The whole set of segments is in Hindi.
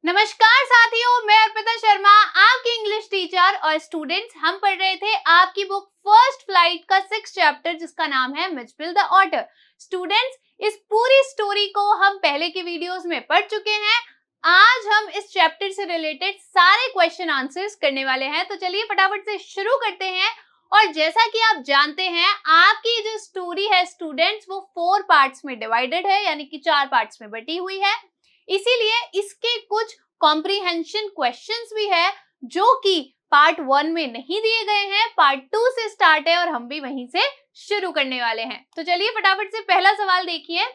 नमस्कार साथियों, मैं अर्पिता शर्मा, आपकी इंग्लिश टीचर। और स्टूडेंट्स, हम पढ़ रहे थे आपकी बुक फर्स्ट फ्लाइट का 6 चैप्टर जिसका नाम है मिचफिल द ऑटर। स्टूडेंट्स, इस पूरी स्टोरी को हम पहले के वीडियोस में पढ़ चुके हैं। आज हम इस चैप्टर से रिलेटेड सारे क्वेश्चन आंसर्स करने वाले हैं, तो चलिए फटाफट से शुरू करते हैं। और जैसा कि आप जानते हैं, आपकी जो स्टोरी है स्टूडेंट्स, वो 4 पार्ट्स में डिवाइडेड है, यानी कि 4 पार्ट्स में बटी हुई है। इसीलिए इसके कुछ कॉम्प्रिहेंशन क्वेश्चंस भी है जो कि पार्ट 1 में नहीं दिए गए हैं, पार्ट 2 से स्टार्ट है और हम भी वहीं से शुरू करने वाले हैं। तो चलिए फटाफट से पहला सवाल देखिए।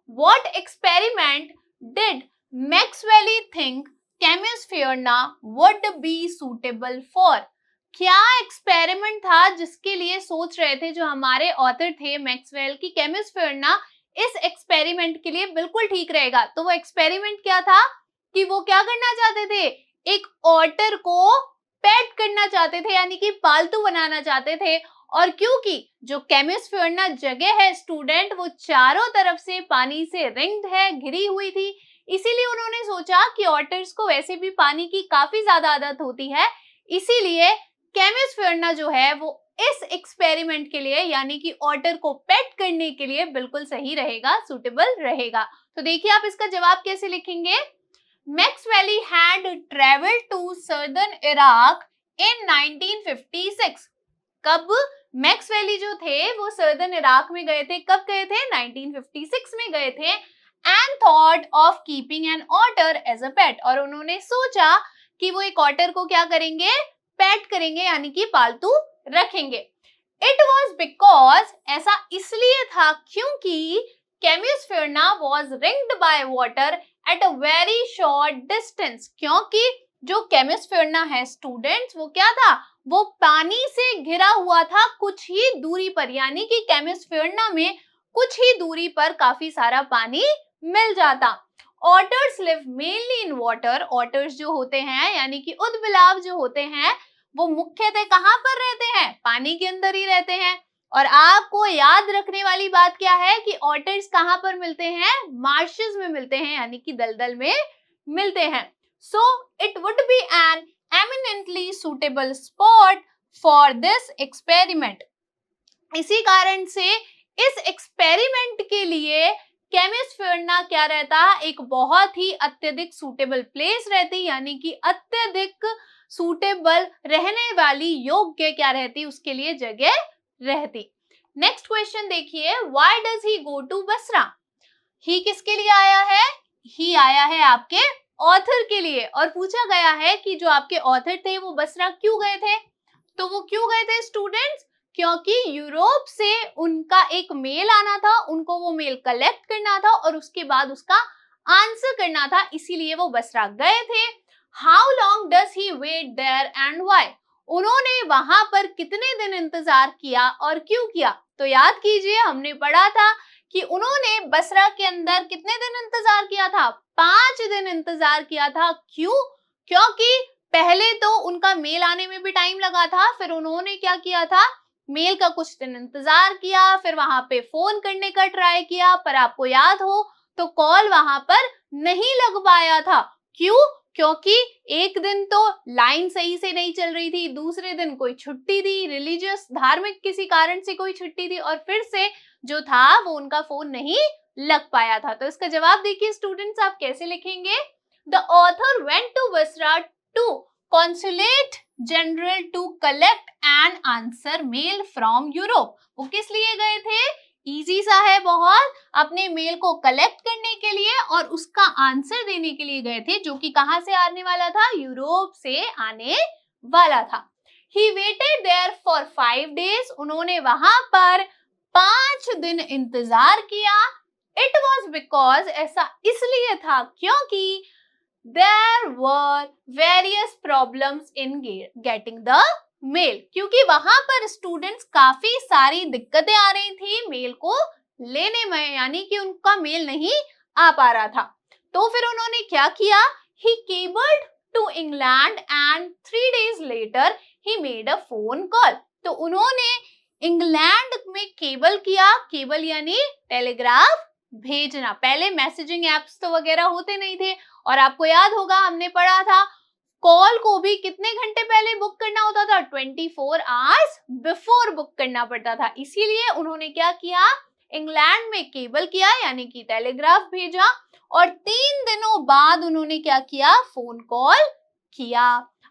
What experiment did Maxwell think Camusfearna would be suitable for? क्या एक्सपेरिमेंट था जिसके लिए सोच रहे थे जो हमारे ऑथर थे मैक्सवेल की केमिस्फेयर इस एक्सपेरिमेंट के लिए बिल्कुल ठीक रहेगा? तो वो एक्सपेरिमेंट क्या था कि वो क्या करना चाहते थे? एक ऑटर को पेट करना चाहते थे, यानी कि पालतू बनाना चाहते थे। और क्योंकि जो केमिस्फेयर जगह है स्टूडेंट, वो चारों तरफ से पानी से रिंग्ड है, घिरी हुई थी, इसीलिए उन्होंने सोचा कि ऑटर्स को वैसे भी पानी की काफी ज्यादा आदत होती है, इसीलिए केमिस्फेयर जो है वो इस एक्सपेरिमेंट के लिए, यानी कि ऑटर को पेट करने के लिए बिल्कुल सही रहेगा, सूटेबल रहेगा। तो देखिए आप इसका जवाब कैसे लिखेंगे। Maxwell had travelled to southern Iraq in 1956। कब मैक्सवेल जो थे वो सर्दर्न इराक में गए थे? कब गए थे? 1956 में गए थे। And thought of keeping an otter as a pet, और उन्होंने सोचा कि वो एक ऑटर को क्या करेंगे? पेट करेंगे, यानी कि पालतू रखेंगे। इट वॉज बिकॉज, ऐसा इसलिए था क्योंकि Camusfearna was ringed by water at a very short distance. क्योंकि जो केमिस्फेयर है स्टूडेंट्स, वो क्या था? वो पानी से घिरा हुआ था कुछ ही दूरी पर, यानी कि केमिस्फेयर में कुछ ही दूरी पर काफी सारा पानी मिल जाता। Otters live mainly in water. Otters जो होते हैं, यानी कि उदबिलाव जो होते हैं, वो मुख्यतः कहाँ पर रहते हैं? पानी के अंदर ही रहते हैं। और आपको याद रखने वाली बात क्या है कि ऑटर्स कहाँ पर मिलते हैं? मार्शेस में मिलते हैं, यानी कि दलदल में मिलते हैं। So it would be an eminently suitable spot for this experiment. इसी कारण से इस एक्सपेरिमेंट के लिए केमिस्फेयर क्या रहता? एक बहुत ही अत्यधिक सूटेबल प्लेस रहती, यानी कि अत्यधिक सूटेबल रहने वाली, योग्य क्या रहती? उसके लिए जगह रहती। नेक्स्ट क्वेश्चन देखिए। Why does he go to Basra? He किसके लिए आया है? ही आया है आपके ऑथर के लिए। और पूछा गया है कि जो आपके ऑथर थे वो बसरा क्यों गए थे? तो वो क्यों गए थे स्टूडेंट्स? क्योंकि यूरोप से उनका एक मेल आना था, उनको वो मेल कलेक्ट करना था और उसके बाद उसका आंसर करना था, इसीलिए वो बसरा गए थे। How long does he wait there and why? उन्होंने वहां पर कितने दिन इंतजार किया और क्यों किया? तो याद कीजिए, हमने पढ़ा था कि उन्होंने बसरा के अंदर कितने दिन इंतजार किया था? 5 दिन इंतजार किया था। क्यों? क्योंकि पहले तो उनका मेल आने में भी टाइम लगा था, फिर उन्होंने क्या किया था? मेल का कुछ दिन इंतजार किया, फिर वहां पे फोन करने का ट्राई किया, पर आपको याद हो तो कॉल वहां पर नहीं लग पाया था। क्यों? क्योंकि एक दिन तो लाइन सही से नहीं चल रही थी, दूसरे दिन कोई छुट्टी थी, रिलीजियस धार्मिक किसी कारण से कोई छुट्टी थी, और फिर से जो था वो उनका फोन नहीं लग पाया था। तो इसका जवाब देखिए स्टूडेंट्स, आप कैसे लिखेंगे। The author went to Basra to consulate general to collect an answer mail from Europe. वो किस लिए गए थे? इजी सा है बहुत, अपने मेल को कलेक्ट करने के लिए और उसका आंसर देने के लिए गए थे, जो कि कहां से आने वाला था? यूरोप से आने वाला था। He waited there for 5 days. उन्होंने वहां पर 5 दिन इंतजार किया। It was because, ऐसा इसलिए था क्योंकि there were various problems in getting the mail, क्योंकि वहां पर स्टूडेंट्स काफी सारी दिक्कतें आ रही थी मेल को लेने में, यानी कि उनका मेल नहीं आ पा रहा था। तो फिर उन्होंने क्या किया? He cabled to England and 3 days later he made a phone call. तो उन्होंने इंग्लैंड में केबल किया। केबल यानी टेलीग्राफ भेजना। पहले मैसेजिंग एप्स तो वगैरह होते नहीं थे, और आपको याद होगा हमने पढ़ा था कॉल को भी कितने घंटे पहले बुक करना होता था, 24 आवर्स बिफोर बुक करना पड़ता था। इसीलिए उन्होंने क्या किया, इंग्लैंड में केबल किया यानी कि टेलीग्राफ भेजा और 3 दिनों बाद उन्होंने क्या किया, फोन कॉल किया।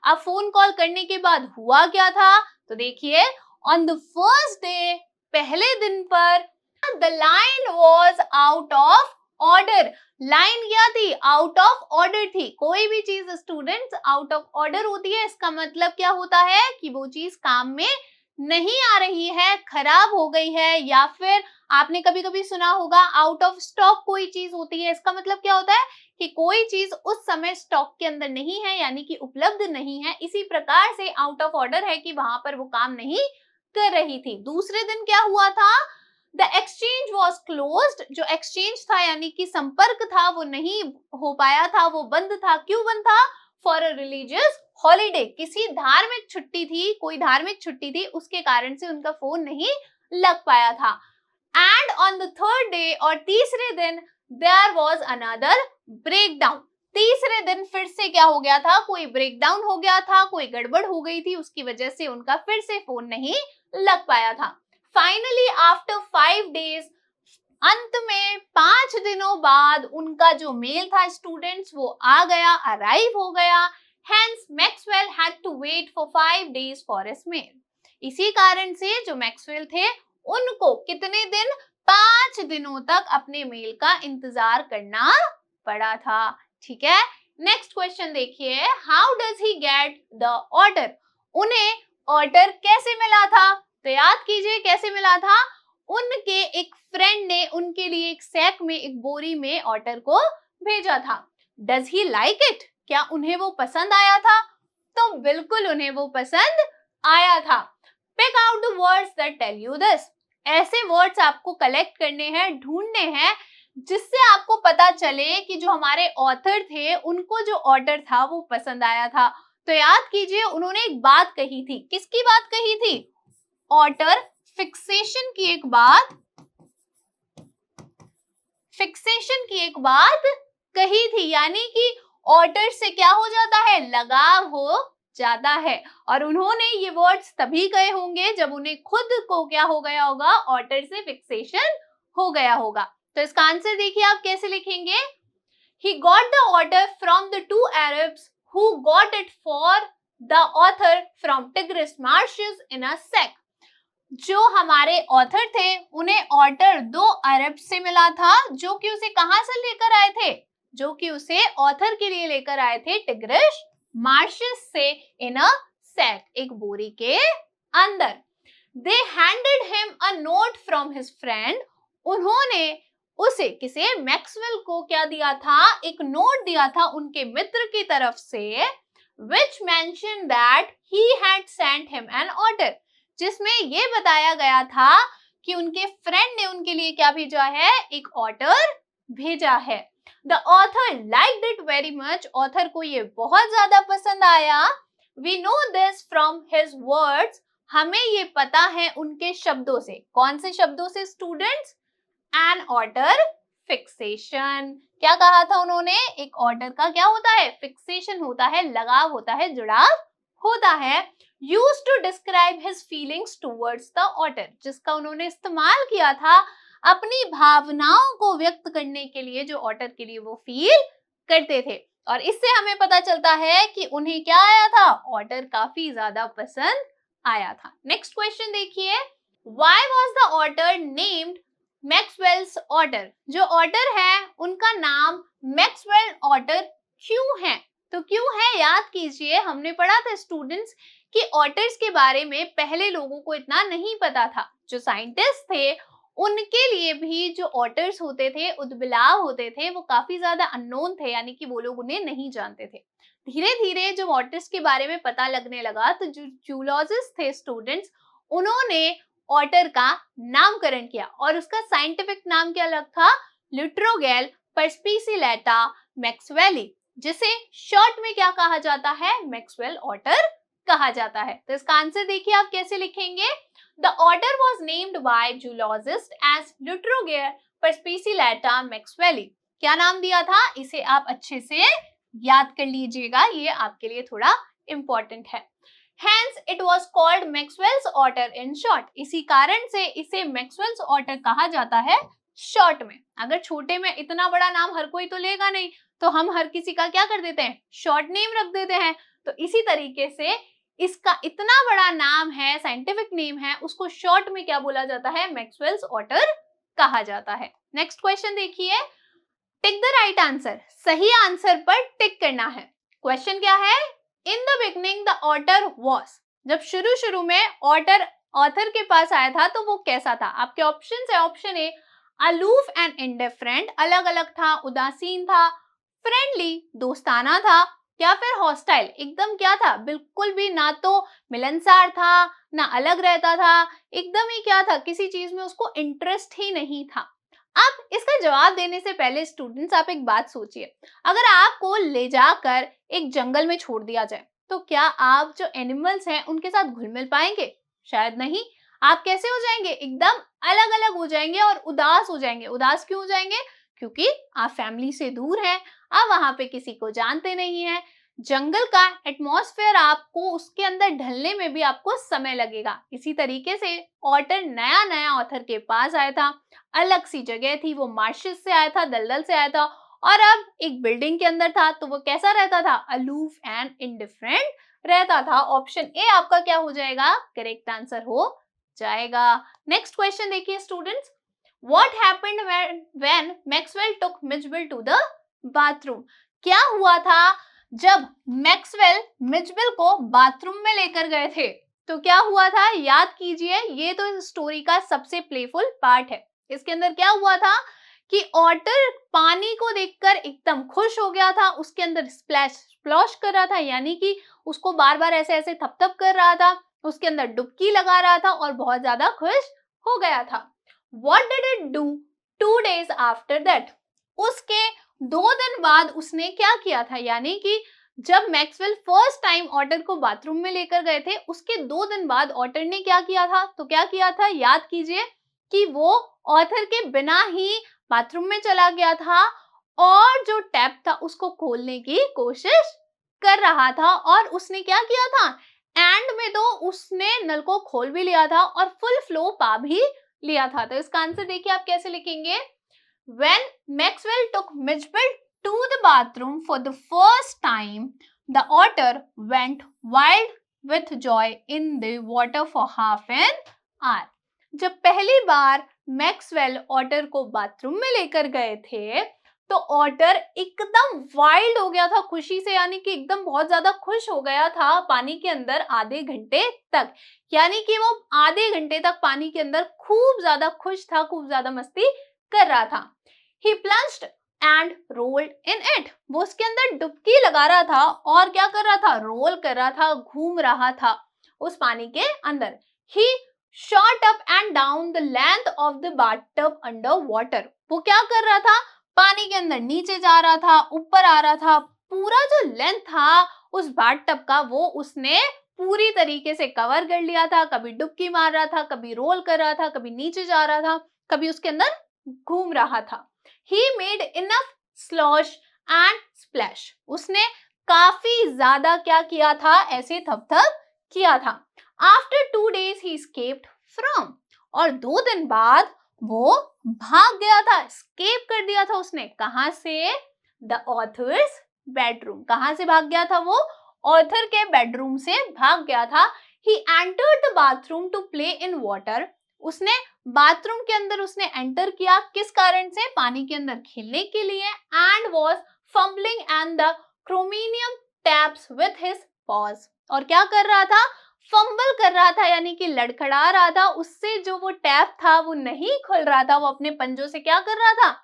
अब फोन कॉल करने के बाद हुआ क्या था, तो देखिए ऑन द फर्स्ट डे, पहले दिन पर the line was out of order. Line क्या थी, आउट ऑफ ऑर्डर थी। कोई भी चीज स्टूडेंट्स आउट ऑफ ऑर्डर होती है, इसका मतलब क्या होता है कि वो चीज काम में नहीं आ रही है, खराब हो गई है, या फिर आपने कभी कभी सुना होगा आउट ऑफ स्टॉक कोई चीज होती है। इसका मतलब क्या होता है कि कोई चीज उस समय स्टॉक के अंदर नहीं है, यानी कि उपलब्ध नहीं है। इसी प्रकार से आउट ऑफ ऑर्डर है कि वहां पर वो काम नहीं कर रही थी। दूसरे दिन क्या हुआ था, द एक्सचेंज वॉज क्लोज्ड। जो एक्सचेंज था यानी कि संपर्क था वो नहीं हो पाया था, वो बंद था। क्यों बंद था, फॉर अ रिलीजियस हॉलीडे, किसी धार्मिक छुट्टी थी, कोई धार्मिक छुट्टी थी, उसके कारण से उनका फोन नहीं लग पाया था। And on the third day, और तीसरे दिन, देयर वॉज अनदर ब्रेकडाउन। तीसरे दिन फिर से क्या हो गया था, कोई ब्रेकडाउन हो गया था, कोई गड़बड़ हो गई थी, उसकी वजह से उनका फिर से फोन नहीं लग पाया था। फाइनली आफ्टर 5 days, अंत में 5 दिनों बाद उनका जो मेल था स्टूडेंट्स वो आ गया, अराइव हो गया। Hence Maxwell had to wait for 5 days for his mail. इसी कारण से जो मैक्सवेल थे उनको कितने दिन, 5 दिनों तक अपने मेल का इंतजार करना पड़ा था। ठीक है, नेक्स्ट क्वेश्चन देखिए, how does he get the order. उन्हें ऑर्डर कैसे मिला था, तो याद कीजिए कैसे मिला था, उनके एक फ्रेंड ने उनके लिए एक सैक में, एक बोरी में ऑर्डर को भेजा था। डज ही लाइक इट, क्या उन्हें वो पसंद आया था, तो बिल्कुल उन्हें वो पसंद आया था। Pick out the words that tell you this. ऐसे वर्ड्स आपको कलेक्ट करने हैं, ढूंढने हैं, जिससे आपको पता चले कि जो हमारे ऑथर थे उनको जो ऑर्डर था वो पसंद आया था। तो याद कीजिए उन्होंने एक बात कही थी, किसकी बात कही थी, ऑर्डर फिक्सेशन की एक बात, फिक्सेशन की एक बात कही थी, यानी कि ऑर्डर से क्या हो जाता है, लगाव हो जाता है। और उन्होंने ये वर्ड्स तभी कहे होंगे जब उन्हें खुद को क्या हो गया होगा, ऑर्डर से फिक्सेशन हो गया होगा। तो इसका आंसर देखिए आप कैसे लिखेंगे, he got the order from the 2 Arabs who got it for the author from Tigris marshes in a sack। जो हमारे ऑथर थे उन्हें ऑर्डर 2 अरब से मिला था, जो कि उसे कहां से लेकर आए थे, जो कि उसे ऑथर के लिए लेकर आए थे टिग्रिस मार्शेस से, इन अ सैक, एक बोरी के अंदर। They handed him a note from his friend. उन्होंने उसे, किसे, मैक्सवेल को क्या दिया था, एक नोट दिया था उनके मित्र की तरफ से, which mentioned that he had sent him an order, जिसमें ये बताया गया था कि उनके फ्रेंड ने उनके लिए क्या भेजा है, एक ऑर्डर भेजा है। The author liked it very much, author को ये बहुत ज्यादा पसंद आया। We know this from his words, हमें ये पता है उनके शब्दों से। कौन से शब्दों से स्टूडेंट्स, एन ऑर्डर फिक्सेशन। क्या कहा था उन्होंने, एक ऑर्डर का क्या होता है, फिक्सेशन होता है, लगाव होता है, जुड़ाव होता है। Used to describe his feelings towards the order, जिसका उन्होंने इस्तेमाल किया था अपनी भावनाओं को व्यक्त करने के लिए, जो ऑर्डर के लिए वो फील करते थे। और इससे हमें पता चलता है कि उन्हें क्या आया था, ऑर्डर काफी ज्यादा पसंद आया था। नेक्स्ट क्वेश्चन देखिए, why was the order named Maxwell's order. जो ऑर्डर है उनका नाम मैक्सवेल ऑर्डर क्यों है, तो क्यों है याद कीजिए, हमने पढ़ा था स्टूडेंट्स कि ऑर्डर्स के बारे में पहले लोगों को इतना नहीं पता था। जो साइंटिस्ट थे उनके लिए भी जो ऑर्डर्स होते थे, उद्बिलाव होते थे, वो काफी ज्यादा अननोन थे, यानी कि वो लोग उन्हें नहीं जानते थे। धीरे धीरे जब ऑर्डर्स के बारे में पता लगने लगा तो जो जूलॉजिस्ट थे स्टूडेंट्स, उन्होंने ऑर्डर का नामकरण किया और उसका साइंटिफिक नाम क्या लग था, लिट्रोगेल परस्पिसिलेटा मैक्सवेली, जिसे शॉर्ट में क्या कहा जाता है, मैक्सवेल ऑर्डर कहा जाता है। तो इसका आंसर देखिए आप कैसे लिखेंगे, the order was named by zoologist as Lutrogale perspicillata maxwelli. क्या नाम दिया था, इसे आप अच्छे से याद कर लीजिएगा, ये आपके लिए थोड़ा इंपॉर्टेंट है। Hence it was called Maxwell's order in short. इसी कारण से इसे Maxwell's order कहा जाता है शॉर्ट में। अगर छोटे में इतना बड़ा नाम हर कोई तो लेगा नहीं, तो हम हर किसी का क्या कर देते हैं, शॉर्ट नेम रख देते हैं। तो इसी तरीके से इसका इतना बड़ा नाम है, साइंटिफिक नेम है, उसको शॉर्ट में क्या बोला जाता है, मैक्सवेल्स ऑर्डर कहा जाता है। नेक्स्ट क्वेश्चन देखिए, टिक द राइट आंसर, सही आंसर पर टिक करना है। क्वेश्चन क्या है, in the beginning the otter was, जब शुरू में ऑटर ऑथर के पास आया था तो वो कैसा था। आपके ऑप्शन है, option A aloof and indifferent, अलग अलग था, उदासीन था, फ्रेंडली दोस्ताना था, या फिर हॉस्टाइल, एकदम क्या था, बिल्कुल भी ना तो मिलनसार था ना अलग रहता था, एकदम ही क्या था, किसी चीज में उसको इंटरेस्ट ही नहीं था। अब इसका जवाब देने से पहले स्टूडेंट्स आप एक बात सोचिए, अगर आपको ले जाकर एक जंगल में छोड़ दिया जाए तो क्या आप जो एनिमल्स हैं उनके साथ घुल मिल पाएंगे, शायद नहीं। आप कैसे हो जाएंगे, एकदम अलग अलग हो जाएंगे और उदास हो जाएंगे। उदास क्यों हो जाएंगे, क्योंकि आप फैमिली से दूर हैं, आप वहां पे किसी को जानते नहीं हैं। जंगल का एटमॉस्फेयर आपको उसके अंदर ढलने में भी आपको समय लगेगा। इसी तरीके से ऑटर नया नया ऑथर के पास आया था, अलग सी जगह थी, वो मार्शेस से आया था, दलदल से आया था, और अब एक बिल्डिंग के अंदर था, तो वो कैसा रहता था, अलूफ एंड इंडिफरेंट रहता था। ऑप्शन ए आपका क्या हो जाएगा, करेक्ट आंसर हो जाएगा। नेक्स्ट क्वेश्चन देखिए students, what happened when Maxwell took Mijbil to the bathroom, क्या हुआ था जब मैक्सवेल मिचबिल को बाथरूम में लेकर गए थे। तो क्या हुआ था, याद कीजिए, ये तो इस स्टोरी का सबसे प्लेफुल पार्ट है। इसके अंदर क्या हुआ था कि ऑटर पानी को देखकर एकदम खुश हो गया था, उसके अंदर स्प्लैश स्प्लॉश कर रहा था, यानी कि उसको बार बार ऐसे ऐसे थपथप कर रहा था, उसके अंदर डुबकी लगा रहा था और बहुत ज्यादा खुश हो गया था। What did it do 2 days after that? उसके 2 दिन बाद उसने क्या किया था, यानी कि जब मैक्सवेल फर्स्ट टाइम ऑटर को बाथरूम में लेकर गए थे, उसके 2 दिन बाद ऑटर ने क्या किया था, तो क्या किया था, याद कीजिए कि वो ऑथर के बिना ही बाथरूम में चला गया था और जो टैप था उसको खोलने की कोशिश कर रहा था, और उसने क्या किया था, एंड में तो उसने नल को खोल भी लिया था और फुल फ्लो पा भी लिया था। तो इसका आंसर देखिए आप कैसे लिखेंगे, When Maxwell took Mitchell to the bathroom for the first time, the otter went wild with joy in the water for half an hour. जब पहली बार मैक्सवेल ऑटर को बाथरूम में लेकर गए थे तो ऑटर एकदम वाइल्ड हो गया था खुशी से, यानी कि एकदम बहुत ज्यादा खुश हो गया था पानी के अंदर आधे घंटे तक, यानी कि वो आधे घंटे तक पानी के अंदर खूब ज्यादा खुश था, खूब ज्यादा मस्ती कर रहा था। He plunged and rolled in it. वो उसके अंदर डुबकी लगा रहा था और क्या कर रहा था, रोल कर रहा था, घूम रहा था उस पानी के अंदर। He shot up and down the length of the bathtub under water. वो क्या कर रहा था, पानी के अंदर नीचे जा रहा था, ऊपर आ रहा था, पूरा जो लेंथ था उस बाथटब का वो उसने पूरी तरीके से कवर कर लिया था। कभी डुबकी मार रहा था, कभी रोल कर रहा था, कभी नीचे जा रहा था, कभी उसके अंदर घूम रहा था। He made enough slosh and splash. उसने काफी ज्यादा क्या किया था, ऐसे थपथप किया था। After 2 days he escaped from. और 2 दिन बाद वो भाग गया था, escape कर दिया था उसने, कहां से, The author's bedroom. कहां से भाग गया था वो, ऑथर के बेडरूम से भाग गया था। He entered the bathroom to play in water. उसने बाथरूम के अंदर उसने एंटर किया, किस कारण से, पानी के अंदर खेलने के लिए, and was fumbling and the chromium taps with his pause. और क्या कर रहा था, फंबल कर रहा था, यानी कि लड़खड़ा रहा था, उससे जो वो टैप था वो नहीं खुल रहा था, वो अपने पंजों से क्या कर रहा था,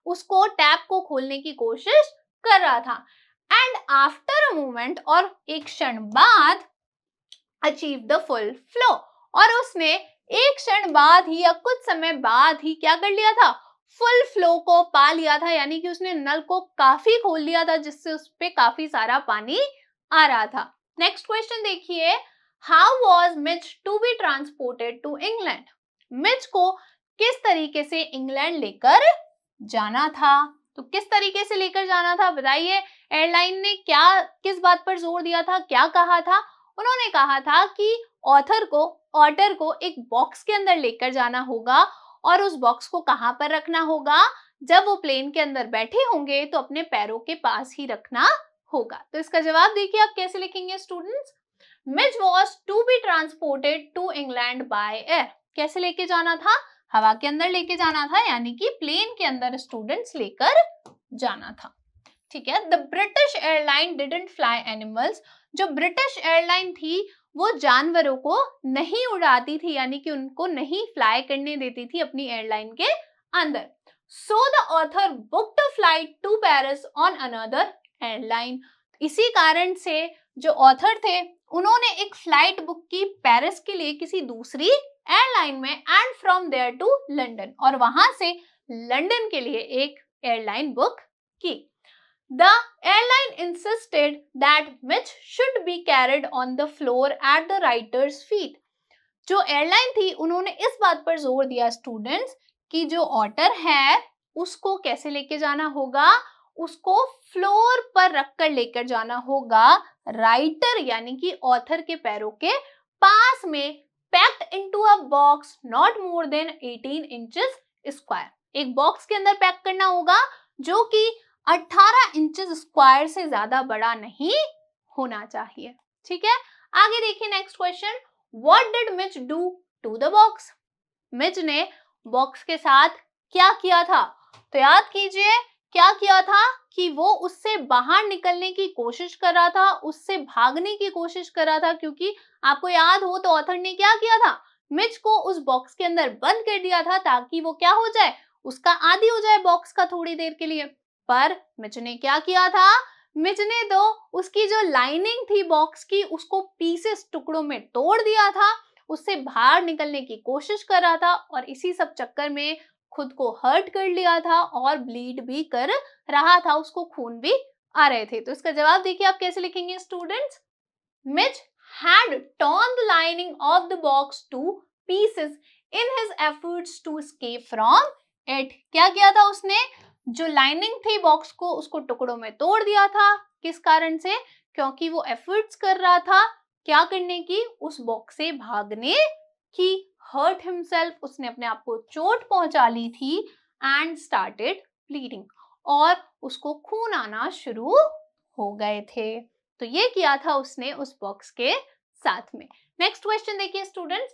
उसको टैप को खोलने की कोशिश कर रहा था। एंड आफ्टर अ मोमेंट, और एक क्षण बाद, अचीव द फुल फ्लो, और उसने एक क्षण बाद ही या कुछ समय बाद ही क्या कर लिया था, फुल फ्लो को पा लिया था, यानी कि उसने नल को काफी खोल लिया था जिससे उस पे काफी सारा पानी आ रहा था। नेक्स्ट क्वेश्चन देखिए, how was Mitch to be transported to England. Mitch को किस तरीके से इंग्लैंड लेकर जाना था, तो किस तरीके से लेकर जाना था बताइए? एयरलाइन ने क्या किस बात पर जोर दिया था, क्या कहा था? उन्होंने कहा था कि ऑटर को एक बॉक्स के अंदर लेकर जाना होगा और उस बॉक्स को कहाँ पर रखना होगा? जब वो प्लेन के अंदर बैठे होंगे तो अपने पैरों के पास ही रखना होगा। तो इसका जवाब देखिए आप कैसे लिखेंगे students? Mitch was to be transported to England by air. कैसे लेके जाना था? हवा के अंदर लेके जाना था, यानी कि प्लेन के अंदर स्टूडेंट्स लेकर जाना था। ठीक है। The British airline didn't fly animals. जो ब्रिटिश एयरलाइन थी वो जानवरों को नहीं उड़ाती थी, यानी कि उनको नहीं फ्लाई करने देती थी अपनी एयरलाइन के अंदर। So the author booked a flight to Paris on another airline. इसी कारण से जो ऑथर थे उन्होंने एक फ्लाइट बुक की पेरिस के लिए किसी दूसरी एयरलाइन में, and from there to London, और वहां से लंदन के लिए एक एयरलाइन बुक की। The airline insisted that Mitch should be carried on the floor at the writer's feet. जो एयरलाइन थी उन्होंने इस बात पर जोर दिया स्टूडेंट्स कि जो ऑटर है उसको कैसे लेके जाना होगा? उसको फ्लोर पर रखकर लेकर जाना होगा, राइटर यानी कि ऑथर के पैरों के पास में, packed into a box not more than 18 inches square. एक बॉक्स के अंदर पैक करना होगा जो कि 18 इंचेस स्क्वायर से ज्यादा बड़ा नहीं होना चाहिए। ठीक है, आगे देखिए next question. What did Mitch do to the box? Mitch ने बॉक्स के साथ क्या किया था? तो याद कीजिए क्या किया था कि वो उससे बाहर निकलने की कोशिश कर रहा था, उससे भागने की कोशिश कर रहा था, क्योंकि आपको याद हो तो ऑथर ने क्या किया था? मिच को उस बॉक्स के अंदर बंद कर दिया था ताकि वो क्या हो जाए, उसका आदी हो जाए बॉक्स का थोड़ी देर के लिए। पर मिच ने क्या किया था? मिच ने तो उसकी जो लाइनिंग थी बॉक्स की उसको पीसेस, टुकड़ों में तोड़ दिया था, उससे बाहर निकलने की कोशिश कर रहा था और इसी सब चक्कर में खुद को हर्ट कर लिया था और ब्लीड भी कर रहा था, उसको खून भी आ रहे थे। तो इसका जवाब देखिए आप कैसे लिखेंगे students? Mitch had torn the lining of the box to pieces in his efforts to escape from it. क्या किया था उसने? जो लाइनिंग थी बॉक्स को उसको टुकड़ों में तोड़ दिया था। किस कारण से? क्योंकि वो एफर्ट्स कर रहा था क्या करने की? उस बॉक्स से भागने की। हर्ट हिमसेल्फ, उसने अपने आप को चोट पहुंचा ली थी, एंड स्टार्टेड ब्लीडिंग, और उसको खून आना शुरू हो गए थे। तो ये किया था उसने उस बॉक्स के साथ में। नेक्स्ट क्वेश्चन देखिए students.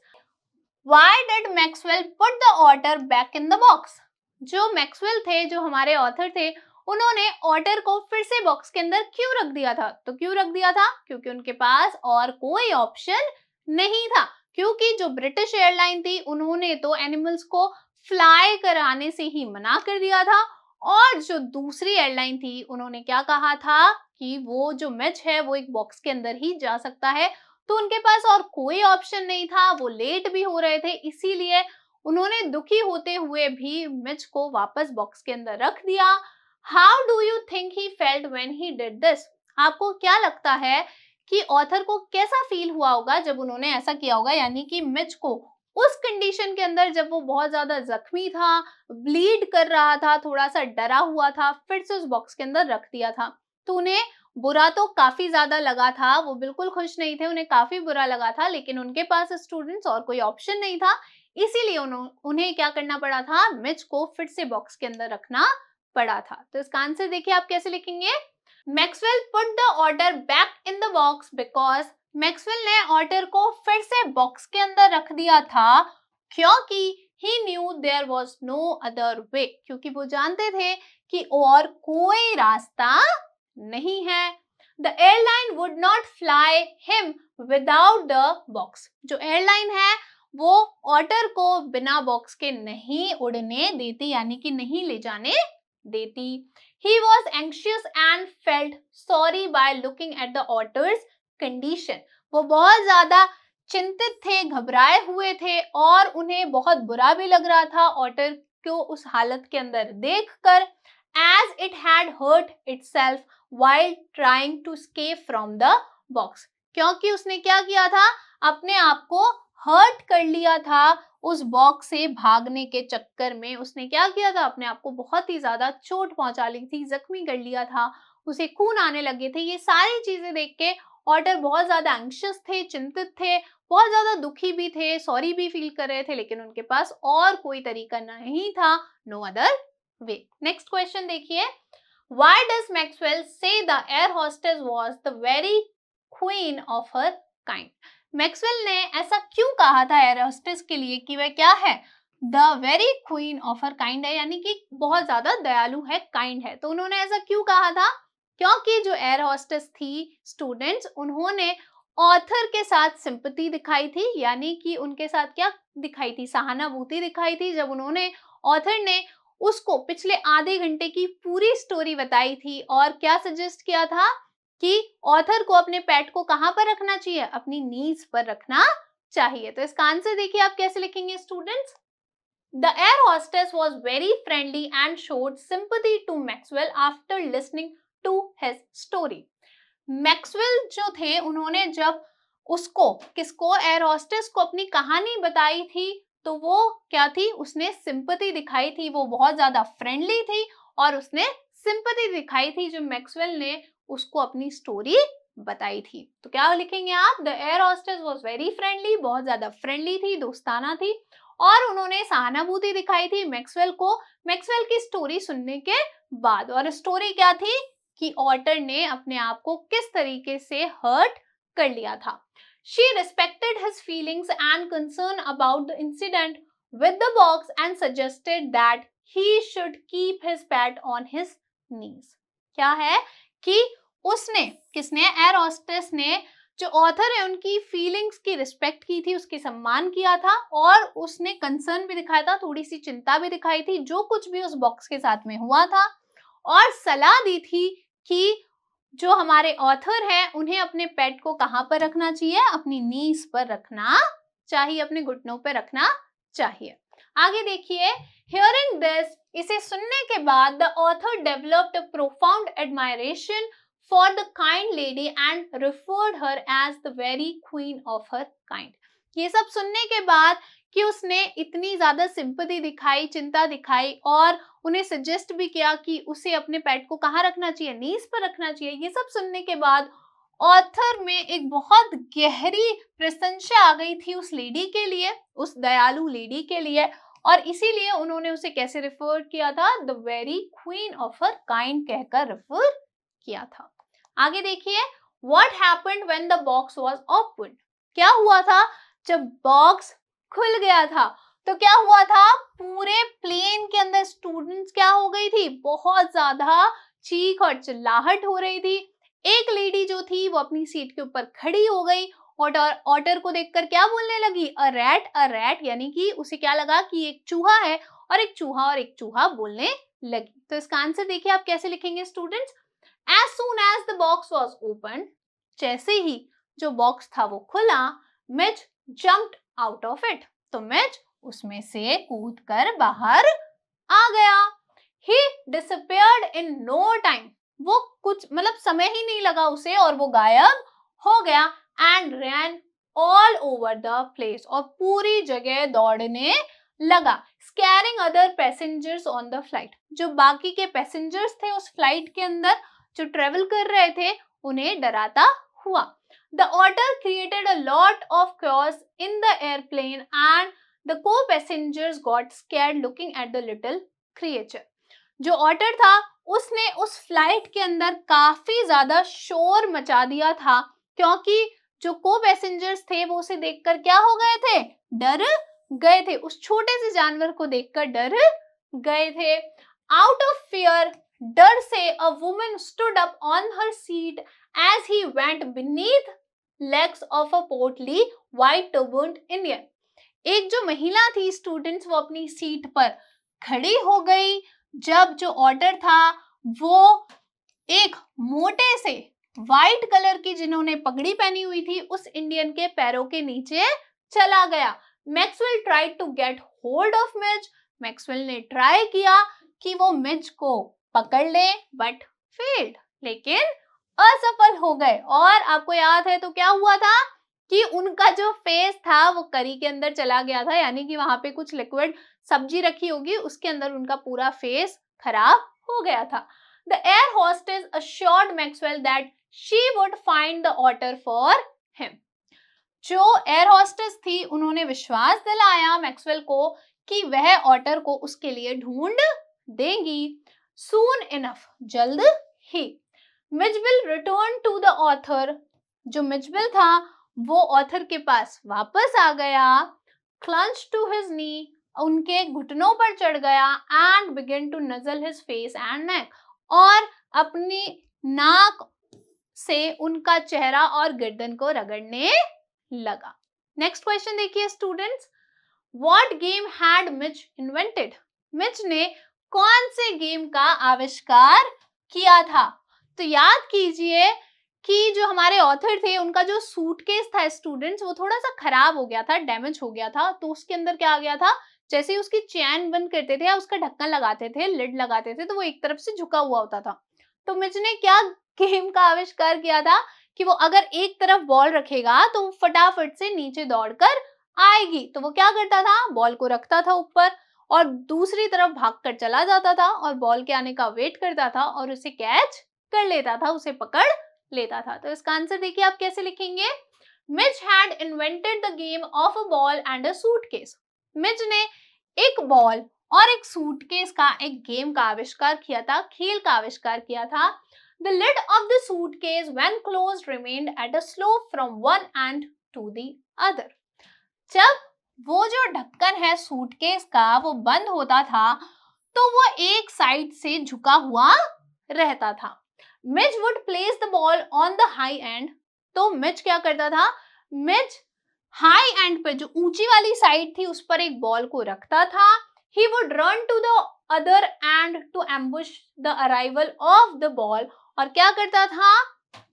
Why did Maxwell put the otter back in the box? जो मैक्सवेल थे, जो हमारे ऑथर थे, उन्होंने ऑटर को फिर से बॉक्स के अंदर क्यों रख दिया था? तो क्यों रख दिया था? क्योंकि उनके पास और कोई ऑप्शन नहीं था। क्योंकि जो ब्रिटिश एयरलाइन थी उन्होंने तो एनिमल्स को फ्लाई कराने से ही मना कर दिया था, और जो दूसरी एयरलाइन थी उन्होंने क्या कहा था कि वो जो मिच है वो एक बॉक्स के अंदर ही जा सकता है। तो उनके पास और कोई ऑप्शन नहीं था, वो लेट भी हो रहे थे, इसीलिए उन्होंने दुखी होते हुए भी मिच को वापस बॉक्स के अंदर रख दिया। How do you think he felt when he did this? आपको क्या लगता है कि ऑथर को कैसा फील हुआ होगा जब उन्होंने ऐसा किया होगा, यानी कि मिच को उस कंडीशन के अंदर, जब वो बहुत ज्यादा जख्मी था, ब्लीड कर रहा था, थोड़ा सा डरा हुआ था, फिर से उस बॉक्स के अंदर रख दिया था। तो उन्हें बुरा तो काफी ज्यादा लगा था, वो बिल्कुल खुश नहीं थे, उन्हें काफी बुरा लगा था, लेकिन उनके पास स्टूडेंट्स और कोई ऑप्शन नहीं था, इसीलिए उन्हें क्या करना पड़ा था? मिच को फिर से बॉक्स के अंदर रखना पड़ा था। तो इसका आंसर देखिए आप कैसे लिखेंगे? Maxwell put the order back in the box because Maxwell ने ऑर्डर को फिर से बॉक्स के अंदर रख दिया था क्योंकि he knew there was no other way, क्योंकि वो जानते थे कि और कोई रास्ता नहीं है। The airline would not fly him without the box. जो एयरलाइन है वो ऑटर को बिना बॉक्स के नहीं उड़ने देती, यानी कि नहीं ले जाने देती। He was anxious and felt sorry by looking at the otter's condition. वो बहुत ज्यादा चिंतित थे, घबराए हुए थे, और उन्हें बहुत बुरा भी लग रहा था ऑटर को उस हालत के अंदर देखकर, as it had hurt itself while trying to escape from the box. क्योंकि उसने क्या किया था? अपने आप को हर्ट कर लिया था उस बॉक्स से भागने के चक्कर में। उसने क्या किया था, अपने आप को बहुत ही ज्यादा चोट पहुंचा ली थी, जख्मी कर लिया था, उसे खून आने लगे थे। ये सारी चीजें देख के ऑटर बहुत ज्यादा एंग्शियस थे, चिंतित थे, बहुत ज्यादा दुखी भी थे, सॉरी भी फील कर रहे थे, लेकिन उनके पास और कोई तरीका नहीं था, no other way. Next question देखिए, why does Maxwell say the air hostess was the very queen of her kind? Maxwell ने ऐसा क्यों कहा था एयर होस्टेस के लिए कि वह क्या है, the very queen of her kind है, यानी कि बहुत ज्यादा दयालु है, काइंड है। तो उन्होंने ऐसा क्यों कहा था, क्योंकि जो एयर होस्टेस थी स्टूडेंट्स, उन्होंने ऑथर के साथ सिंपैथी दिखाई थी, यानी कि उनके साथ क्या दिखाई थी, सहानुभूति दिखाई थी, जब उन्होंने ऑथर ने उसको पिछले आधे घंटे की पूरी स्टोरी बताई थी और क्या सजेस्ट किया था कि ऑथर को अपने पेट को कहां पर रखना चाहिए, अपनी नीज पर रखना चाहिए। तो इसका आंसर देखिए आप कैसे लिखेंगे students. The air hostess was very friendly and showed sympathy to Maxwell after listening to his story. Maxwell जो थे, उन्होंने जब उसको, किसको, एयर होस्टेस को अपनी कहानी बताई थी, तो वो क्या थी, उसने सिंपैथी दिखाई थी, वो बहुत ज्यादा फ्रेंडली थी और उसने सिंपैथी दिखाई थी जो मैक्सवेल ने उसको अपनी स्टोरी बताई थी। तो क्या लिखेंगे आप, the air hostess was very friendly, बहुत ज्यादा फ्रेंडली थी, दोस्ताना थी, और उन्होंने सहानुभूति दिखाई थी मैक्सवेल को, मैक्सवेल की स्टोरी सुनने के बाद। और स्टोरी क्या थी कि ऑटर ने अपने आप को किस तरीके से हर्ट कर लिया था। She respected his feelings and concern about the incident with the box and suggested that he should keep his pet on his knees. क्या है कि उसने, किसने, एयर होस्टेस ने, जो ऑथर है उनकी फीलिंग्स की रिस्पेक्ट की थी, उसकी सम्मान किया था, और उसने कंसर्न भी दिखाया था, थोड़ी सी चिंता भी दिखाई थी जो कुछ भी उस बॉक्स के साथ में हुआ था, और सलाह दी थी कि जो हमारे ऑथर हैं उन्हें अपने पेट को कहां पर रखना चाहिए, अपनी नीज पर रखना चाहिए, अपने घुटनों पर रखना चाहिए। आगे देखिए, हियरिंग दिस, इसे सुनने के बाद the author developed a profound admiration for the kind lady and referred her as the very queen of her kind. ये सब सुनने के बाद कि उसने इतनी ज्यादा सिंपैथी दिखाई, चिंता दिखाई, और उन्हें सजेस्ट भी किया कि उसे अपने पेट को कहाँ रखना चाहिए, नीज पर रखना चाहिए, ये सब सुनने के बाद ऑथर में एक बहुत गहरी प्रशंसा आ गई थी उस लेडी के लिए, उस दयालु लेडी के लिए, और इसीलिए उन्होंने उसे कैसे रेफर किया था, the very queen of her kind कहकर रेफर किया था। आगे देखिए, what happened when the box was opened? क्या हुआ था जब बॉक्स खुल गया था? तो क्या हुआ था, पूरे प्लेन के अंदर स्टूडेंट्स क्या हो गई थी, बहुत ज्यादा चीख और चिल्लाहट हो रही थी। एक लेडी जो थी वो अपनी सीट के ऊपर खड़ी हो गई, ऑटर को देखकर क्या बोलने लगी, अ रैट, यानी कि उसे क्या लगा कि एक चूहा है, और एक चूहा बोलने लगी। तो इसका आंसर देखिए आप कैसे लिखेंगे students. As soon as the box was opened, जैसे ही जो बॉक्स था वो खुला, Mitch jumped out of it, तो मिच उसमें से कूदकर बाहर आ गया। He disappeared in no time, वो कुछ मतलब समय ही नहीं लगा उसे और वो गायब हो गया, and ran all over the place, और पूरी जगह दौड़ने लगा, scaring other passengers on the flight, जो बाकी के पैसेंजर्स थे उस फ्लाइट के अंदर जो ट्रेवल कर रहे थे उन्हें डराता हुआ। The otter created a lot of chaos in the airplane and the co-passengers got scared looking at the little creature. जो ऑटर था उसने उस फ्लाइट के अंदर काफी ज्यादा शोर मचा दिया था, क्योंकि जो को पैसेंजर्स थे वो उसे देखकर क्या हो गए थे, डर गए थे, उस छोटे से जानवर को देखकर डर गए थे। आउट ऑफ फियर, डर से, a woman stood up on her seat as he went beneath legs of a portly white turbaned Indian. एक जो महिला थी स्टूडेंट्स, वो अपनी सीट पर खड़ी हो गई जब जो ऑटर था वो एक मोटे से व्हाइट कलर की, जिन्होंने पगड़ी पहनी हुई थी, उस इंडियन के पैरों के नीचे चला गया। Maxwell tried to get hold of Mitch, Maxwell ने ट्राई किया कि वो मिच को पकड़ ले, बट फेल्ड, लेकिन असफल हो गए। और आपको याद है तो क्या हुआ था, कि उनका जो फेस था वो करी के अंदर चला गया था, यानी कि वहां पे कुछ लिक्विड सब्जी रखी होगी, उसके अंदर उनका पूरा फेस खराब हो गया था। The air hostess assured Maxwell that she would find the otter for him. जो एयर होस्टेस थी उन्होंने विश्वास दिलाया मैक्सवेल को कि वह ऑटर को उसके लिए ढूंढ देंगी। सून इनफ, जल्द ही। Mijbil return to the author, जो मिचबिल था वो ऑथर के पास वापस आ गया। क्लंच टू हिज नी, उनके घुटनों पर चढ़ गया। And begin to nuzzle his face and neck, और अपनी नाक से उनका चेहरा और गर्दन को रगड़ने लगा। नेक्स्ट क्वेश्चन देखिए students, what game had Mitch invented? Mitch ने कौन से गेम का आविष्कार किया था? तो याद कीजिए कि जो हमारे ऑथर थे उनका जो सूटकेस था स्टूडेंट्स, वो थोड़ा सा खराब हो गया था, डैमेज हो गया था। तो उसके अंदर क्या आ गया था, जैसे ही उसकी चैन बंद करते थे या उसका ढक्कन लगाते थे, लिड लगाते थे, तो वो एक तरफ से झुका हुआ होता था। तो मिच ने क्या गेम का आविष्कार किया था कि वो अगर एक तरफ बॉल रखेगा तो वो फटाफट से नीचे दौड़कर आएगी। तो वो क्या करता था, बॉल को रखता था ऊपर और दूसरी तरफ भागकर चला जाता था और बॉल के आने का वेट करता था और उसे कैच कर लेता था, उसे पकड़ लेता था। तो इसका आंसर देखिए आप कैसे लिखेंगे। Mitch had invented the game of a ball and a suitcase. Mitch ने एक बॉल और एक सूटकेस का एक गेम का आविष्कार किया था, खेल का आविष्कार किया था। The lid of the suitcase when closed remained at a slope from one end to the other. जब वो जो ढक्कन है सूटकेस का वो बंद होता था तो वो एक साइड से झुका हुआ रहता था। Mitch would place the ball on the high and, तो मिच क्या करता था, मिच हाई एंड पे जो ऊंची वाली साइड थी उस पर एक बॉल को रखता था। He would run to the other end to ambush the arrival of the ball, और क्या करता था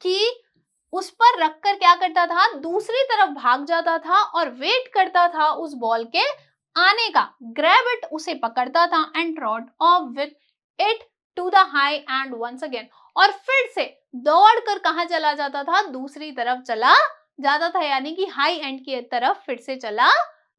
कि उस पर रखकर क्या करता था, दूसरी तरफ भाग जाता था और वेट करता था उस बॉल के आने का। ग्रैब इट, उसे पकड़ता था, and trot off with it to the high end once again, और फिर से दौड़कर कहां चला जाता था, दूसरी तरफ चला जाता था, यानी कि हाई एंड की तरफ फिर से चला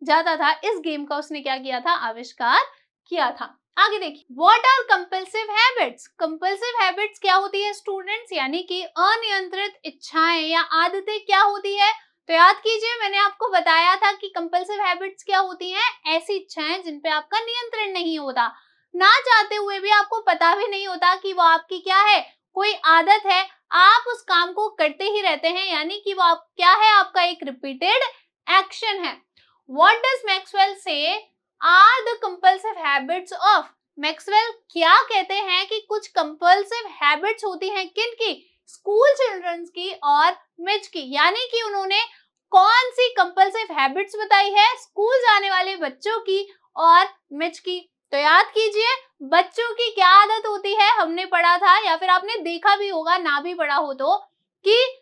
जाता था। इस गेम का उसने क्या किया था, आविष्कार किया था। आगे देखिए, what are compulsive habits? Compulsive habits क्या होती है स्टूडेंट्स, यानी कि अनियंत्रित इच्छाएं या आदतें क्या होती है? तो याद कीजिए मैंने आपको बताया था कि कंपल्सिव हैबिट्स क्या होती हैं, ऐसी इच्छाएं जिन पे आपका नियंत्रण नहीं होता, ना चाहते हुए भी आपको पता भी नहीं होता कि वो आपकी क्या है, कोई आदत है, आप उस काम को करते ही रहते हैं, यानी कि वो आप क्या है, आपका एक रिपीटेड एक्शन है। What does Maxwell say are the compulsive habits of? Maxwell क्या कहते हैं कि कुछ कंपल्सिव हैबिट्स होती हैं, किनकी, स्कूल चिल्ड्रंस की और मिच की, यानी कि उन्होंने कौन सी कंपल्सिव हैबिट्स बताई है, स्कूल जाने वाले बच्चों की और मिच की। तो याद कीजिए बच्चों की क्या आदत होती है, हमने पढ़ा था या फिर आपने देखा भी होगा, ना भी पढ़ा हो तो, कि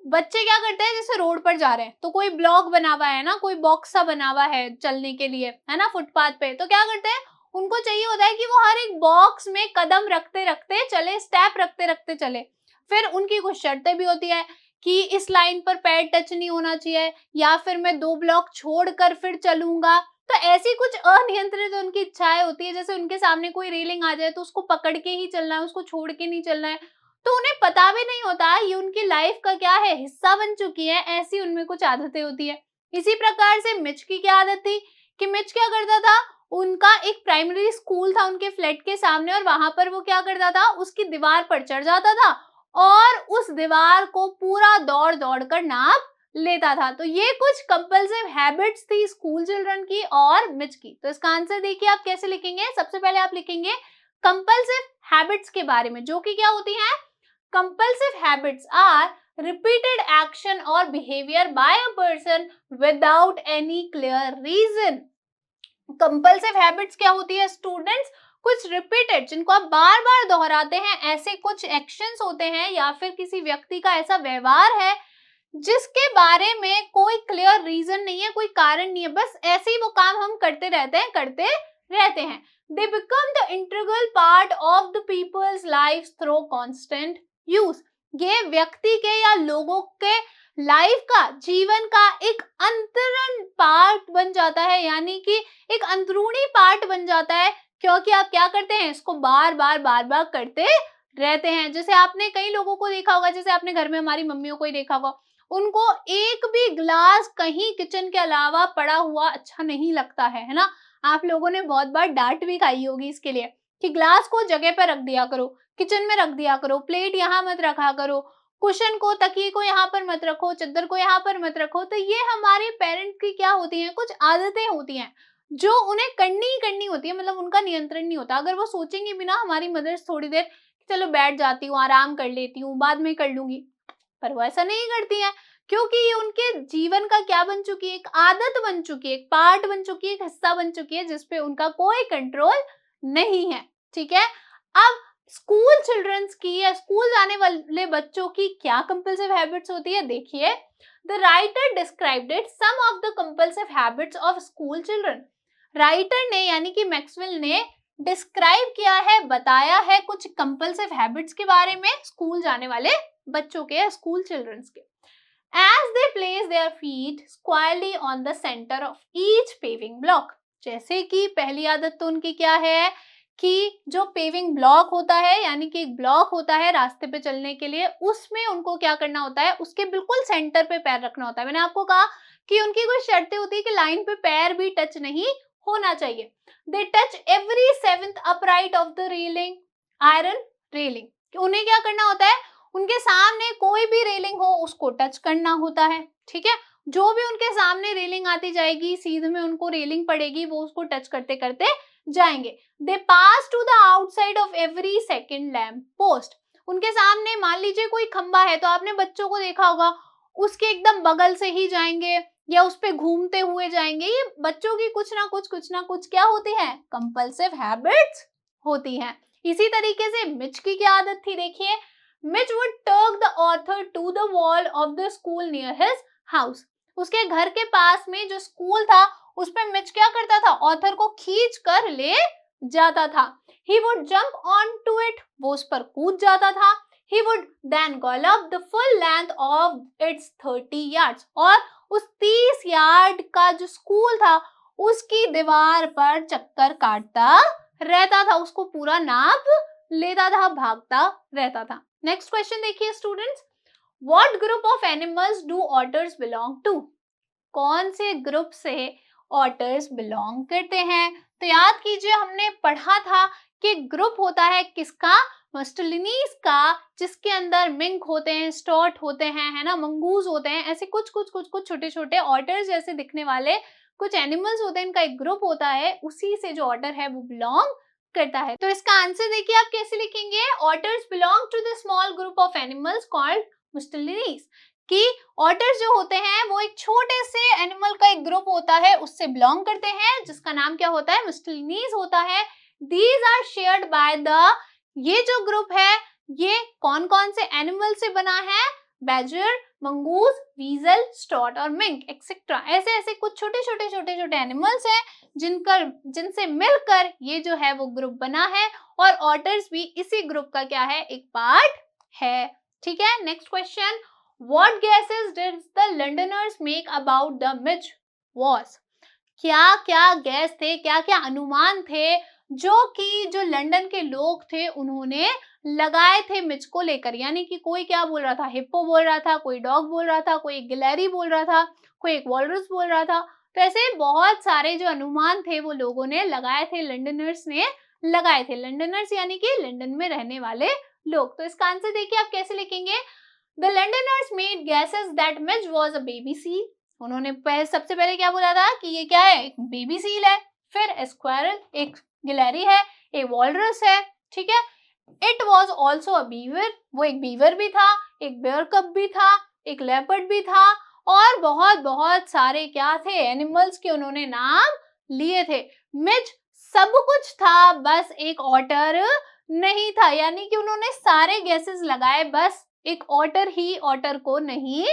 बच्चे क्या करते हैं, जैसे रोड पर जा रहे हैं तो कोई ब्लॉक बना हुआ है ना, कोई बॉक्स सा बना हुआ है चलने के लिए, है ना, फुटपाथ पे, तो क्या करते हैं, उनको चाहिए होता है कि वो हर एक बॉक्स में कदम रखते रखते चले, स्टेप रखते रखते चले। फिर उनकी कुछ शर्तें भी होती है कि इस लाइन पर पैर टच नहीं होना चाहिए, या फिर मैं 2 ब्लॉक छोड़कर फिर चलूंगा। तो ऐसी कुछ अनियंत्रित उनकी इच्छाएं होती है, जैसे उनके सामने कोई रेलिंग आ जाए तो उसको पकड़ के ही चलना है, उसको छोड़ के नहीं चलना है। तो उन्हें पता भी नहीं होता ये उनकी लाइफ का क्या है, हिस्सा बन चुकी है, ऐसी उनमें कुछ आदतें होती है। इसी प्रकार से मिच की क्या आदत थी कि मिच क्या करता था, उनका एक प्राइमरी स्कूल था उनके फ्लैट के सामने, और वहां पर वो क्या करता था, उसकी दीवार पर चढ़ जाता था और उस दीवार को पूरा दौड़ दौड़ कर नाप लेता था। तो ये कुछ कंपल्सिव हैबिट्स थी स्कूल चिल्ड्रन की और मिच की। तो इसका आंसर देखिए आप कैसे लिखेंगे। सबसे पहले आप लिखेंगे कंपल्सिव हैबिट्स के बारे में, जो कि क्या होती हैं, compulsive habits are repeated action or behavior by a person without any clear reason. Compulsive habits क्या होती है स्टूडेंट्स, कुछ रिपीटेड, जिनको आप बार बार दोहराते हैं, ऐसे कुछ एक्शंस होते हैं या फिर किसी व्यक्ति का ऐसा व्यवहार है जिसके बारे में कोई क्लियर रीजन नहीं है, कोई कारण नहीं है, बस ऐसे ही वो काम हम करते रहते हैं। They become the integral part of the people's lives through constant use. ये व्यक्ति के या लोगों के लाइफ का, जीवन का एक अंतरंग पार्ट बन जाता है, यानी कि एक अंदरूनी पार्ट बन जाता है, क्योंकि आप क्या करते हैं, इसको बार बार करते रहते हैं। जैसे आपने कई लोगों को देखा होगा, जैसे आपने घर में हमारी मम्मियों को ही देखा होगा, उनको एक भी ग्लास कहीं किचन के अलावा पड़ा हुआ अच्छा नहीं लगता है ना। आप लोगों ने बहुत बार डांट भी खाई होगी इसके लिए कि ग्लास को जगह पर रख दिया करो, किचन में रख दिया करो, प्लेट यहाँ मत रखा करो, कुशन को, तकिए को यहाँ पर मत रखो, चादर को यहाँ पर मत रखो। तो ये हमारे पेरेंट की क्या होती हैं, कुछ आदतें होती हैं जो उन्हें करनी ही करनी होती है, मतलब उनका नियंत्रण नहीं होता। अगर वो सोचेंगी भी ना, हमारी मदर्स थोड़ी देर चलो बैठ जाती हूँ, आराम कर लेती हूँ, बाद में कर लूंगी, पर वो ऐसा नहीं करती हैं, क्योंकि ये उनके जीवन का क्या बन चुकी है, एक आदत बन चुकी है, एक पार्ट बन चुकी है, एक हिस्सा बन चुकी है, जिसपे उनका कोई कंट्रोल नहीं है। ठीक है, अब स्कूल चिल्ड्रंस की या स्कूल जाने वाले बच्चों की क्या कंपल्सिव हैबिट्स होती है, देखिए। The writer described it some of the compulsive habits of school children. Writer ने यानी कि मैक्सवेल ने डिस्क्राइब किया है, बताया है कुछ कंपल्सिव हैबिट्स के बारे में स्कूल जाने वाले बच्चों के या स्कूल चिल्ड्रंस के। As they place their feet squarely on the center of each paving block, जैसे कि पहली आदत तो उनकी क्या है कि जो पेविंग ब्लॉक होता है, यानी कि एक ब्लॉक होता है रास्ते पे चलने के लिए, उसमें उनको क्या करना होता है, उसके बिल्कुल सेंटर पे पैर रखना होता है। मैंने आपको कहा कि उनकी कुछ शर्तें होती है कि लाइन पे पैर भी टच नहीं होना चाहिए। They touch every seventh upright of the railing, iron railing. उन्हें क्या करना होता है, उनके सामने कोई भी रेलिंग हो उसको टच करना होता है। ठीक है, जो भी उनके सामने रेलिंग आती जाएगी, सीधे में उनको रेलिंग पड़ेगी, वो उसको टच करते करते जाएंगे। They pass to the outside of every second lamp post. उनके सामने मान लीजिए कोई खंबा है, तो आपने बच्चों को देखा होगा, उसके एकदम बगल से ही जाएंगे या उस पे घूमते हुए जाएंगे। ये बच्चों की कुछ ना कुछ क्या होती है, कंपल्सिव हैबिट्स होती हैं। इसी तरीके से मिच की क्या आदत थी, देखिए। Mitch would tug the author to the wall of the school near his house. उसके घर के पास में जो स्कूल था, उस पे मिच क्या करता था, ऑथर को खींच कर ले जाता था। He would jump onto it, वो उस पर कूद जाता था। He would then gallop the full length of its 30 yards, और उस 30 यार्ड का जो स्कूल था, उसकी दीवार पर चक्कर काटता रहता था, उसको पूरा नाप लेता था, भागता रहता था। नेक्स्ट क्वेश्चन देखिए students, what group of animals do otters belong to. कौन से ग्रुप से ऑटर्स बिलोंग करते हैं। तो याद कीजिए, हमने पढ़ा था कि ग्रुप होता है किसका, मस्टलिनीज का, जिसके अंदर मिंक होते हैं, स्टॉट होते हैं, है ना, मंगूज होते हैं, ऐसे कुछ छोटे छोटे ऑटर्स जैसे दिखने वाले कुछ एनिमल्स होते हैं, इनका एक ग्रुप होता है, उसी से जो ऑटर है वो बिलोंग करता है। तो इसका आंसर देखिए आप कैसे लिखेंगे, otters belong to the small group of animals called mustelines. कि ऑटर्स जो होते हैं वो एक छोटे से एनिमल का एक ग्रुप होता है, उससे बिलोंग करते हैं, जिसका नाम क्या होता है, मुस्टेलिनीज होता है। These are shared by the, ये जो ग्रुप है ये कौन कौन से एनिमल से बना है, बैजर, मंगूज, वीजल, स्टॉट और मिंक एक्सेट्रा। ऐसे ऐसे कुछ छोटे छोटे एनिमल्स हैं जिनसे मिलकर ये जो है वो ग्रुप बना है, और ऑटर्स भी इसी ग्रुप का क्या है, एक पार्ट है। ठीक है, next question, what guesses did the Londoners make about the Mij was. क्या क्या गैस थे, क्या क्या अनुमान थे जो लंदन के लोग थे उन्होंने लगाए थे मिच को लेकर। यानी कि कोई क्या बोल रहा था, हिप्पो बोल रहा था, कोई डॉग बोल रहा था, कोई गिलहरी बोल रहा था, कोई एक वॉलरस बोल रहा था। तो ऐसे बहुत सारे जो अनुमान थे वो लोगों ने लगाए थे, लंडनर्स ने लगाए थे। लंडनर्स यानी कि लंदन में रहने वाले लोग। तो इसका आंसर देखिए आप कैसे लिखेंगे, the Londoners made guesses that Mij was a baby seal. उन्होंने सबसे पहले क्या बोला था कि ये क्या है, एक बेबी सील है। फिर स्क्वायरल, एक गिलहरी है, एक वॉलरस है। ठीक है, it was also a beaver, वो एक बीवर भी था, एक बेयर कप भी था, एक लेपर्ड भी था, और बहुत बहुत सारे क्या थे, एनिमल्स के उन्होंने नाम लिए थे। मिच सब कुछ था, बस एक ऑटर नहीं था। यानी कि उन्होंने सारे गैसेस लगाए, बस एक ऑटर ही ऑटर को नहीं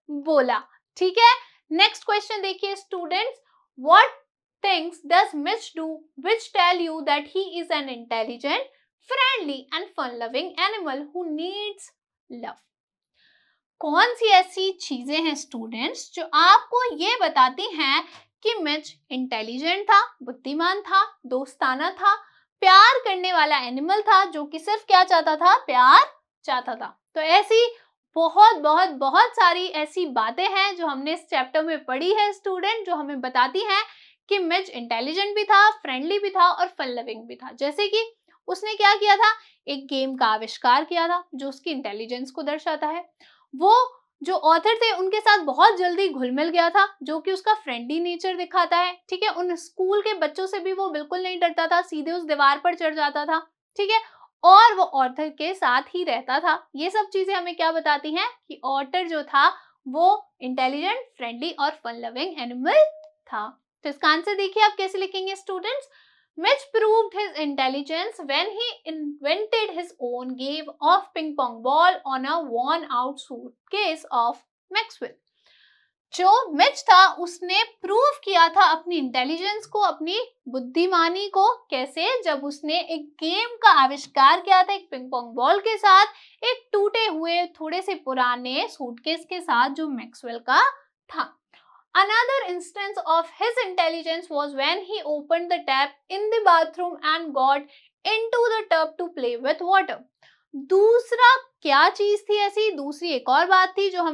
बोला। ठीक है, नेक्स्ट क्वेश्चन देखिए students, what things does Mitch do which tell you that he is an intelligent, friendly and fun-loving animal who needs love. कौन सी ऐसी चीजें हैं स्टूडेंट्स जो आपको ये बताती हैं कि मिच इंटेलिजेंट था, बुद्धिमान था, दोस्ताना था, प्यार करने वाला एनिमल था, जो कि सिर्फ क्या चाहता था, प्यार चाहता था। तो ऐसी बहुत बहुत बहुत सारी ऐसी बातें हैं जो हमने इस चैप्टर में पढ़ी है स्टूडेंट, जो हमें बताती हैं कि मिच इंटेलिजेंट भी था, फ्रेंडली भी था और फन लविंग भी था। जैसे कि उसने क्या किया था, एक गेम का आविष्कार किया था जो उसकी इंटेलिजेंस को दर्शाता है। वो जो ऑथर थे उनके साथ बहुत जल्दी घुल मिल गया था, जो कि उसका फ्रेंडली नेचर दिखाता है। ठीक है, उन स्कूल के बच्चों से भी वो बिल्कुल नहीं डरता था, सीधे उस दीवार पर चढ़ जाता था। ठीक है, और वो ऑथर के साथ ही रहता था। ये सब चीजें हमें क्या बताती हैं कि ऑथर जो था वो इंटेलिजेंट, फ्रेंडली और फन लविंग एनिमल था। तो इसका आंसर देखिए आप कैसे लिखेंगे students. Mitch proved his intelligence when he invented his own game of ping pong ball on a worn out suitcase of Maxwell. जो मिच था उसने प्रूव किया था अपनी इंटेलिजेंस को, अपनी बुद्धिमानी को, कैसे, जब उसने एक गेम का आविष्कार किया था एक पिंग पोंग बॉल के साथ, एक टूटे हुए थोड़े से पुराने सूटकेस के साथ जो मैक्सवेल का था। Another instance of his intelligence was when he opened the tap in the bathroom and got into the tub to play with water. दूसरा क्या चीज थी ऐसी, दूसरी एक और बात थी जो हमें